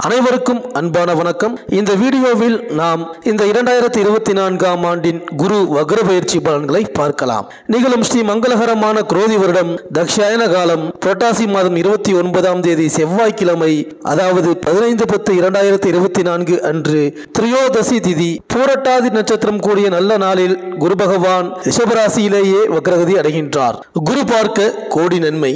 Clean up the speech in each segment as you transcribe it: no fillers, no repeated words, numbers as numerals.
அனைவருக்கும் அன்பான வணக்கம். இந்த வீடியோவில் நாம் இந்த 2024ஆம் ஆண்டின் குரு வக்ர பயிற்சி பலன்களை பார்க்கலாம். நிகழும் ஸ்ரீ மங்களகரமான குரோதி வருடம் தக்ஷாயன காலம் புரட்டாசி மாதம் 29ஆம் தேதி செவ்வாய்க்கிழமை, அதாவது 15/10/2024 அன்று திரியோதசி திதி, பூரட்டாதி நட்சத்திரம் கூடிய நல்ல நாளில் குரு பகவான் ரிஷபராசியிலேயே வக்ரகதி அடைகின்றார். குரு பார்க்க கோடி நன்மை,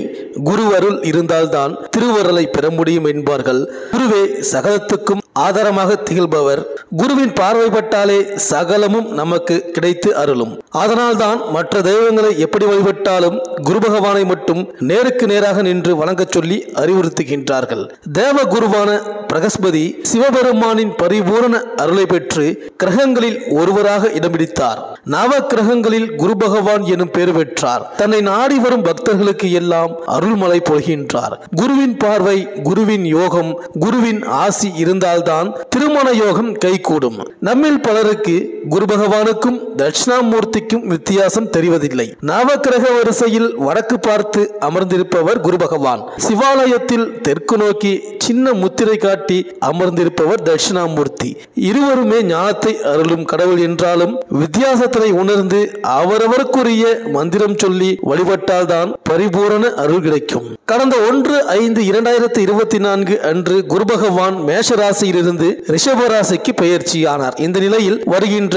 குரு அருள் இருந்தால்தான் திருவருளை பெற முடியும் என்பார்கள். குருவே சகலத்துக்கும் ஆதாரமாக திகழ்பவர். குருவின் பார்வைப்பட்டாலே சகலமும் நமக்கு கிடைத்து அருளும். அதனால்தான் மற்ற தெய்வங்களை எப்படி வழிபட்டாலும் குரு பகவானை மட்டும் நேருக்கு நேராக நின்று வணங்கச் சொல்லி அறிவுறுத்துகின்றார்கள். தேவ குருவான பிரகஸ்பதி சிவபெருமானின் பரிபூரண அருளை பெற்று கிரகங்களில் ஒருவராக இடம் பிடித்தார். நவ கிரகங்களில் குரு பகவான் எனும் பெயர் பெற்றார். தன்னை நாடி வரும் பக்தர்களுக்கு எல்லாம் அருள்மழை பொழிகின்றார். குருவின் பார்வை, குருவின் யோகம், குருவின் ஆசி இருந்தால்தான் திருமண யோகம் கைகூடும். நம்மில் பலருக்கு குரு பகவானுக்கும் தட்சிணாமூர்த்திக்கும் வித்தியாசம் தெரிவதில்லை. நவக்கிரக வரிசையில் வடக்கு பார்த்து அமர்ந்திருப்பவர் குரு பகவான். சிவாலயத்தில் தெற்கு நோக்கி சின்ன முத்திரை காட்டி அமர்ந்திருப்பவர் தட்சிணாமூர்த்தி. இருவருமே ஞானத்தை அருளும் கடவுள் என்றாலும் வித்தியாசத்தை உணர்ந்து அவரவருக்குரிய மந்திரம் சொல்லி வழிபட்டால்தான் பரிபூரண அருள் கிடைக்கும். கடந்த 1/5/2024 அன்று குரு பகவான் மேஷ ராசியிலிருந்து ரிஷப ராசிக்கு பெயர்ச்சியானார். இந்த நிலையில் வருகின்ற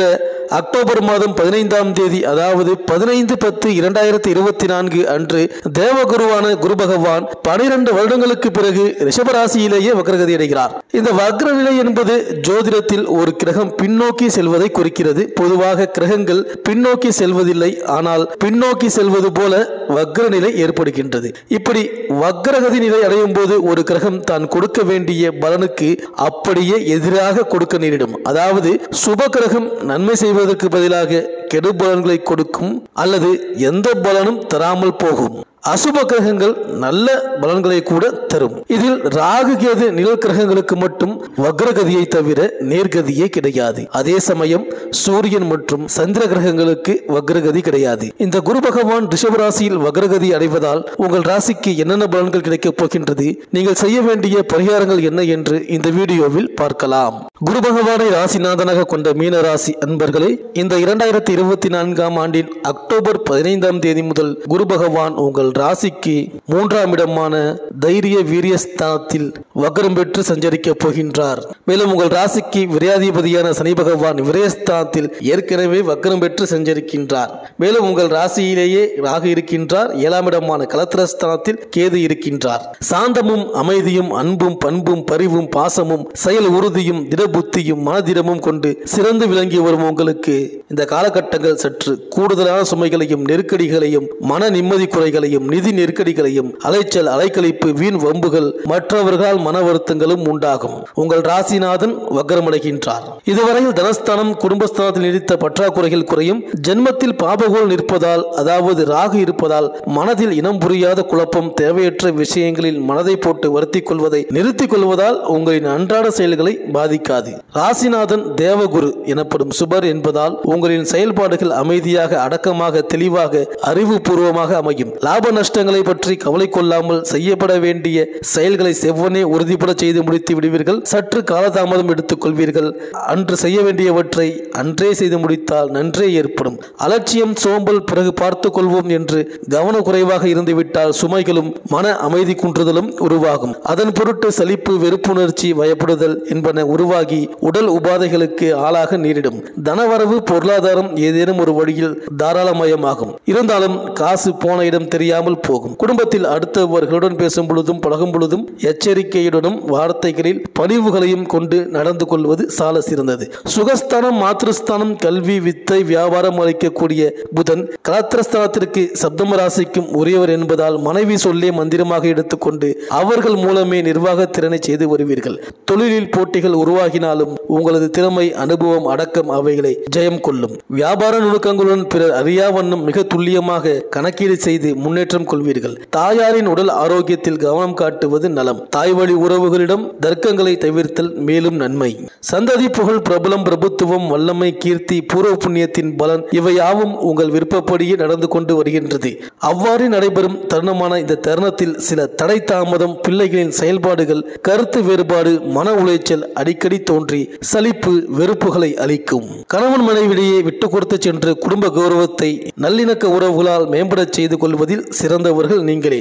அக்டோபர் மாதம் 15ஆம் தேதி, அதாவது 15/10/2024 அன்று தேவகுருவான குரு பகவான் 12 வருடங்களுக்கு பிறகு ரிஷபராசியிலேயே வக்ரகதி அடைகிறார். இந்த வக்ர நிலை என்பது ஜோதிடத்தில் ஒரு கிரகம் பின்னோக்கி செல்வதை குறிக்கிறது. பொதுவாக கிரகங்கள் பின்னோக்கி செல்வதில்லை, ஆனால் பின்னோக்கி செல்வது போல வக்ர நிலை ஏற்படுகின்றது. இப்படி வக்ரகதி நிலை அடையும் போது ஒரு கிரகம் தான் கொடுக்க வேண்டிய பலனுக்கு அப்படியே எதிராக கொடுக்க நேரிடும். அதாவது சுப கிரகம் நன்மை செய்வதற்கு பதிலாக கெடு பலன்களை கொடுக்கும், அல்லது எந்த பலனும் தராமல் போகும். அசுப கிரகங்கள் நல்ல பலன்களை கூட தரும். இதில் ராகு கேது நிழல் கிரகங்களுக்கு மட்டும் வக்ரகதியை தவிர நேர்கதியே கிடையாது. அதே சமயம் சூரியன் மற்றும் சந்திர கிரகங்களுக்கு வக்ரகதி கிடையாது. இந்த குரு பகவான் ரிஷபராசியில் வக்ரகதி அடைவதால் உங்கள் ராசிக்கு என்னென்ன பலன்கள் கிடைக்கப் போகின்றது, நீங்கள் செய்ய வேண்டிய பரிகாரங்கள் என்ன என்று இந்த வீடியோவில் பார்க்கலாம். குரு பகவானை ராசிநாதனாக கொண்ட மீன ராசி அன்பர்களே, இந்த 2024ஆம் ஆண்டின் அக்டோபர் 15ஆம் தேதி முதல் குரு பகவான் உங்கள் ராசிக்கு 3ஆம் இடமான தைரிய வீரியஸ்தானத்தில் வக்ரம் பெற்று சஞ்சரிக்க போகின்றார். மேலும் உங்கள் ராசிக்கு விரையாதிபதியான சனி பகவான் விரயஸ்தானத்தில் ஏற்கனவே வக்ரம் பெற்று சஞ்சரிக்கின்றார். மேலும் உங்கள் ராசியிலேயே ராகு இருக்கின்றார். 7ஆம் இடமான கலத்திரஸ்தானத்தில் கேது இருக்கின்றார். சாந்தமும் அமைதியும் அன்பும் பண்பும் பரிவும் பாசமும் செயல் உறுதியும் திடபுத்தியும் மனதிடமும் கொண்டு சிறந்து விளங்கி வரும் உங்களுக்கு இந்த காலகட்டங்கள் சற்று கூடுதலான சுமைகளையும் நெருக்கடிகளையும் மன நிம்மதி குறைகளையும் நிதி நெருக்கடிகளையும் அலைச்சல் அலைக்கழிப்பு வீண் வம்புகள் மற்றவர்களால் மன வருத்தங்களும் உண்டாகும். உங்கள் ராசிநாதன் வக்ரமடைகின்றார். இதுவரையில் தனஸ்தானம் குடும்பஸ்தானத்தில் நீடித்த பற்றாக்குறைகள் குறையும். ஜென்மத்தில் பாபகோல் நிற்பதால், அதாவது ராகு இருப்பதால் மனதில் இனம் புரியாத குழப்பம், தேவையற்ற விஷயங்களில் மனதை போட்டு வருத்திக் கொள்வதை நிறுத்திக் கொள்வதால் உங்களின் அன்றாட செயல்களை பாதிக்காது. ராசிநாதன் தேவகுரு எனப்படும் சுபர் என்பதால் உங்களின் செயல்பாடுகள் அமைதியாக, அடக்கமாக, தெளிவாக, அறிவுபூர்வமாக அமையும். லாப நஷ்டங்களை பற்றி கவலை கொள்ளாமல் செய்யப்பட வேண்டிய செயல்களை செவ்வனே உறுதிப்பட செய்து முடித்து விடுவீர்கள். சற்று காலதாமதம் எடுத்துக் கொள்வீர்கள். அன்று செய்ய வேண்டியவற்றை அன்றே செய்து முடித்தால் நன்றே ஏற்படும். அலட்சியம், சோம்பல், பிறகு பார்த்துக் கொள்வோம் என்று கவனக்குறைவாக இருந்துவிட்டால் சுமைகளும் மன அமைதி குன்றுதலும் உருவாகும். அதன் பொருட்டு சலிப்பு, வெறுப்புணர்ச்சி, பயப்படுதல் என்பன உருவாகி உடல் உபாதைகளுக்கு ஆளாக நேரிடும். தனவரவு, பொருளாதாரம் ஏதேனும் ஒரு வழியில் தாராளமயமாகும். இருந்தாலும் காசு போன இடம் தெரியாமல் போகும். குடும்பத்தில் அடுத்தவர்களுடன் பேசும் பொழுதும் பழகும் பொழுதும் எச்சரிக்கையுடனும் வார்த்தைகளில் பணிவுகளையும் கொண்டு நடந்து கொள்வது சால சிறந்தது. சுகஸ்தானம், மாத்திருஸ்தானம், கல்வி, வித்தை, வியாபாரம் அளிக்கக்கூடிய புதன் கலத்திரஸ்தானத்திற்கு சப்தம ராசிக்கும் உரியவர் என்பதால் மனைவி சொல்லே மந்திரமாக எடுத்துக்கொண்டு அவர்கள் மூலமே நிர்வாக திறனை செய்து வருவீர்கள். தொழிலில் போட்டிகள் உருவாகினாலும் உங்களது திறமை, அனுபவம், அடக்கம் அவைகளை ஜெயம் கொள்ளும். வியாபார நுணுக்கங்களுடன் பிறர் அறியாவண்ணம் மிக துல்லியமாக கணக்கீடு செய்து முன்னேற்ற முன்னேற்றம் கொள்வீர்கள். தாயாரின் உடல் ஆரோக்கியத்தில் கவனம் காட்டுவது நலம். தாய்வழி உறவுகளிடம் தர்க்கங்களை தவிர்த்தல் மேலும் நன்மை. சந்ததி புகழ், பிரபலம், பிரபுத்துவம், வல்லமை, கீர்த்தி, பூர்வ புண்ணியத்தின் பலன் இவையாவும் உங்கள் விருப்பப்படியே நடந்து கொண்டு வருகின்றது. அவ்வாறு நடைபெறும் தருணமான இந்த தருணத்தில் சில தடை தாமதம், பிள்ளைகளின் செயல்பாடுகள், கருத்து வேறுபாடு, மன உளைச்சல் அடிக்கடி தோன்றி சலிப்பு, வெறுப்புகளை அளிக்கும். கணவன் மனைவிடையே விட்டு கொடுத்து சென்று குடும்ப கௌரவத்தை நல்லிணக்க உறவுகளால் மேம்படச் செய்து கொள்வதில் சிறந்தவர்கள் நீங்களே.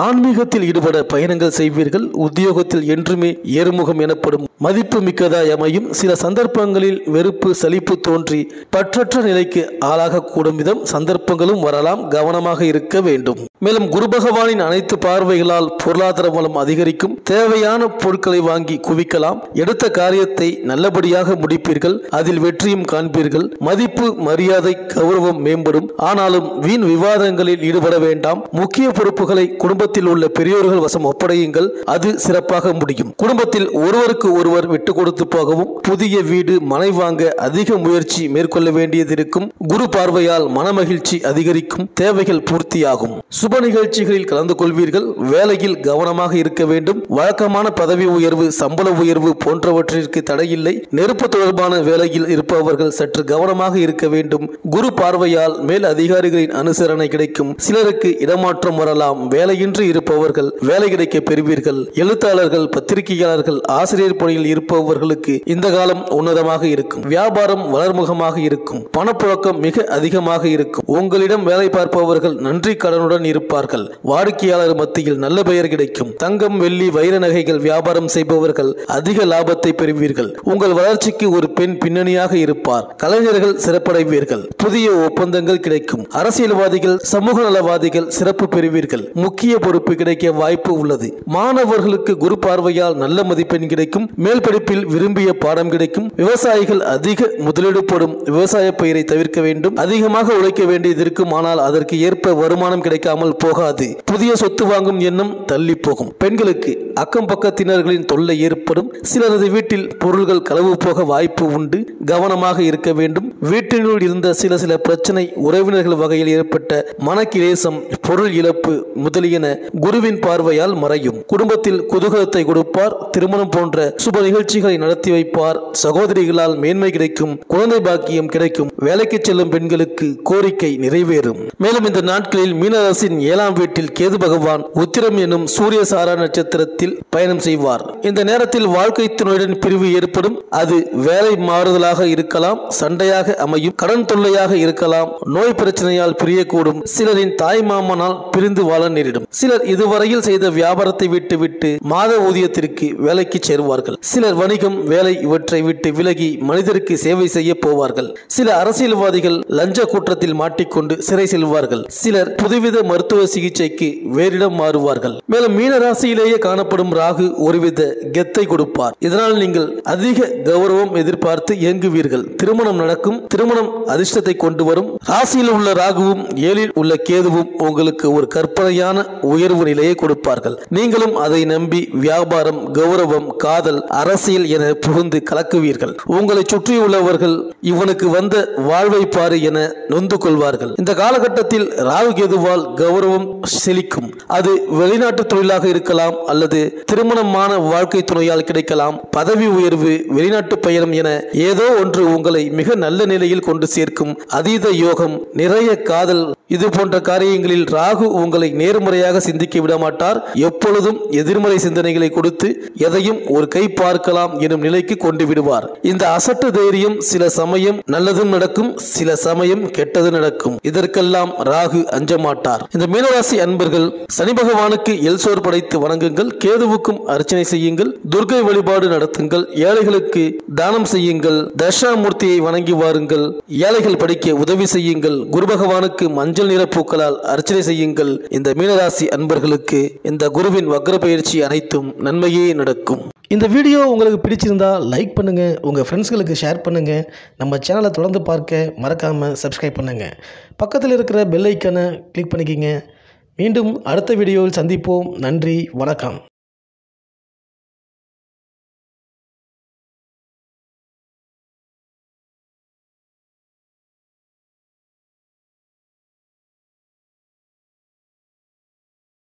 ஆன்மீகத்தில் ஈடுபட பயணங்கள் செய்வீர்கள். உத்தியோகத்தில் என்றுமே ஏறுமுகம் எனப்படும் மதிப்பு மிக்கதாய் அமையும். சில சந்தர்ப்பங்களில் வெறுப்பு, சலிப்பு தோன்றி பற்றற்ற நிலைக்கு ஆளாகக்கூடும் விதம் சந்தர்ப்பங்களும் வரலாம். கவனமாக இருக்க வேண்டும். மேலும் குரு பகவானின் அனைத்து பார்வைகளால் பொருளாதார வளம் அதிகரிக்கும். தேவையான பொருட்களை வாங்கி குவிக்கலாம். எடுத்த காரியத்தை நல்லபடியாக முடிப்பீர்கள். அதில் வெற்றியும் காண்பீர்கள். மதிப்பு, மரியாதை, கௌரவம் மேம்படும். ஆனாலும் வீண் விவாதங்களில் ஈடுபட வேண்டாம். முக்கிய பொறுப்புகளை குடும்பத்தில் உள்ள பெரியோர்கள் வசம் ஒப்படையுங்கள். அது சிறப்பாக முடியும். குடும்பத்தில் ஒருவருக்கு ஒருவர் விட்டு கொடுத்து போகவும், புதிய வீடு, மனை வாங்க அதிக முயற்சி மேற்கொள்ள வேண்டியது இருக்கும். குரு பார்வையால் மனமகிழ்ச்சி அதிகரிக்கும். தேவைகள் பூர்த்தியாகும். சுப நிகழ்ச்சிகளில் கலந்து கொள்வீர்கள். வேலையில் கவனமாக இருக்க வேண்டும். வழக்கமான பதவி உயர்வு, சம்பள உயர்வு போன்றவற்றிற்கு தடையில்லை. நெருப்பு தொடர்பான வேலையில் இருப்பவர்கள் சற்று கவனமாக இருக்க வேண்டும். குரு பார்வையால் மேல் அதிகாரிகளின் அனுசரணை கிடைக்கும். சிலருக்கு இடமாற்றம் வரலாம். வேலையின்றி இருப்பவர்கள் வேலை கிடைக்க பெறுவீர்கள். எழுத்தாளர்கள், பத்திரிகையாளர்கள், ஆசிரியர் பணியில் இருப்பவர்களுக்கு இந்த காலம் உன்னதமாக இருக்கும். வியாபாரம் வளர்முகமாக இருக்கும். பணப்புழக்கம் மிக அதிகமாக இருக்கும். உங்களிடம் வேலை பார்ப்பவர்கள் நன்றி கடனுடன் இருப்பார்கள். வாடிக்கையாளர் மத்தியில் நல்ல பெயர் கிடைக்கும். தங்கம், வெள்ளி, வைர நகைகள் வியாபாரம் செய்பவர்கள் அதிக லாபத்தை பெறுவீர்கள். உங்கள் வளர்ச்சிக்கு ஒரு பெண் பின்னணியாக இருப்பார். கலைஞர்கள் சிறப்படைவீர்கள். புதிய ஒப்பந்தங்கள் கிடைக்கும். அரசியல்வாதிகள், சமூக நலவாதிகள் சிறப்பு பெறுவீர்கள். முக்கிய பொறுப்பு கிடைக்க வாய்ப்பு உள்ளது. மாணவர்களுக்கு குரு பார்வையால் நல்ல மதிப்பெண் கிடைக்கும். மேல் படிப்பில் விரும்பிய பாடம் கிடைக்கும். விவசாயிகள் அதிக முதலீடு போடும் விவசாய பயிரை தவிர்க்க வேண்டும். அதிகமாக உழைக்க வேண்டியது இருக்கும். ஆனால் அதற்கு ஏற்ப வருமானம் கிடைக்காமல் போகாது. புதிய சொத்து வாங்கும் எண்ணம் தள்ளி போகும். பெண்களுக்கு அக்கம் பக்கத்தினர்களின் தொல்லை ஏற்படும். சிலரது வீட்டில் பொருள்கள் களவு போக வாய்ப்பு உண்டு. கவனமாக இருக்க வேண்டும். வீட்டினுள் இருந்த சில பிரச்சனை, உறவினர்கள் வகையில் ஏற்பட்ட மனக்கிலேசம், பொருள் இழப்பு முதலியன குருவின் பார்வையால் மறையும். குடும்பத்தில் குதூகலத்தை கொடுப்பார். திருமணம் போன்ற சுப நிகழ்ச்சிகளை நடத்தி வைப்பார். சகோதரிகளால் மேன்மை கிடைக்கும். குழந்தை பாக்கியம் கிடைக்கும். வேலைக்கு செல்லும் பெண்களுக்கு கோரிக்கை நிறைவேறும். மேலும் இந்த நாட்களில் மீனராசியின் 7ஆம் வீட்டில் கேது பகவான் உத்திரம் எனும் சூரிய சாரா நட்சத்திரத்தில் பயணம் செய்வார். இந்த நேரத்தில் வாழ்க்கை துணையுடன் பிரிவு ஏற்படும். அது வேலை மாறுதலாக இருக்கலாம், சண்டையாக அமையும், கடன் தொல்லையாக இருக்கலாம், நோய் பிரச்சனையால் பிரியக்கூடும். சிலரின் தாய் மாமனால் பிரிந்து வாழ நேரிடும். சிலர் இதுவரையில் செய்த வியாபாரத்தை விட்டு மாத ஊதியத்திற்கு வேலைக்கு சேருவார்கள். சிலர் வணிகம், வேலை இவற்றை விட்டு விலகி மனிதருக்கு சேவை செய்ய போவார்கள். சில அரசியல்வாதிகள் லஞ்ச குற்றத்தில் மாட்டிக்கொண்டு சிறை செல்வார்கள். சிலர் புதுவித மருத்துவ சிகிச்சைக்கு வேறிடம் மாறுவார்கள். மேலும் மீன ராசியிலேயே காணப்படும் ராகு ஒருவித கெத்தை கொடுப்பார். இதனால் நீங்கள் அதிக கௌரவம் எதிர்பார்த்து இயங்குவீர்கள். திருமணம் நடக்கும். திருமணம் அதிர்ஷ்டத்தை கொண்டு வரும். ராசியில் உள்ள ராகுவும் 7இல் உள்ள கேதுவும் உங்களுக்கு ஒரு கற்பனையான உயர்வு நிலையை கொடுப்பார்கள். நீங்களும் அதை நம்பி வியாபாரம், கௌரவம், காதல், அரசியல் என புகுந்து கலக்குவீர்கள். உங்களை சுற்றியுள்ளவர்கள் இவனுக்கு வந்த வாழ்வை பாரு என நொந்து கொள்வார்கள். இந்த காலகட்டத்தில் ராகு கேதுவால் கௌரவம் செழிக்கும். அது வெளிநாட்டு தொழிலாக இருக்கலாம் அல்லது திருமணமான வாழ்க்கை துணையால் கிடைக்கலாம். பதவி உயர்வு, வெளிநாட்டு பயணம் என ஏதோ ஒன்று உங்களை மிக நல்ல நிலையில் கொண்டு சேர்க்கும். அதீத யோகம், நிறைய காதல், இது போன்ற காரியங்களில் ராகு உங்களை நேர்முறையாக சிந்திக்க விட மாட்டார். எப்பொழுதும் எதிர்மறை சிந்தனைகளை கொடுத்து எதையும் ஒரு கை பார்க்கலாம் எனும் நிலைக்கு கொண்டு விடுவார். இந்த அசட்டு தைரியம் சில சமயம் நல்லதும் நடக்கும், சில சமயம் கெட்டது நடக்கும். இதற்கெல்லாம் ராகு அஞ்ச மாட்டார். இந்த மீனராசி அன்பர்கள் சனி பகவானுக்கு எல்சோர் படைத்து வணங்குங்கள். கேதுவுக்கும் அர்ச்சனை செய்யுங்கள். துர்க்கை வழிபாடு நடத்துங்கள். ஏழைகளுக்கு தானம் செய்யுங்கள். தட்சிணாமூர்த்தியை வணங்கி வாருங்கள். ஏழைகள் படிக்க உதவி செய்யுங்கள். குரு பகவானுக்கு மஞ்சள் நிற பூக்களால் அர்ச்சனை செய்யுங்கள். இந்த மீனராசி அன்பர்களுக்கு இந்த குருவின் வக்ர பயிற்சி அனைத்தும் நன்மையே நடக்கும். இந்த வீடியோ உங்களுக்கு பிடிச்சிருந்தா லைக் பண்ணுங்க, உங்க ஃப்ரெண்ட்ஸ்களுக்கு ஷேர் பண்ணுங்க. நம்ம சேனலை தொடர்ந்து பார்க்க மறக்காம சப்ஸ்கிரைப் பண்ணுங்க. பக்கத்தில் இருக்கிற பெல் ஐக்கானை கிளிக் பண்ணிக்கிங்க. மீண்டும் அடுத்த வீடியோவில் சந்திப்போம். நன்றி, வணக்கம்.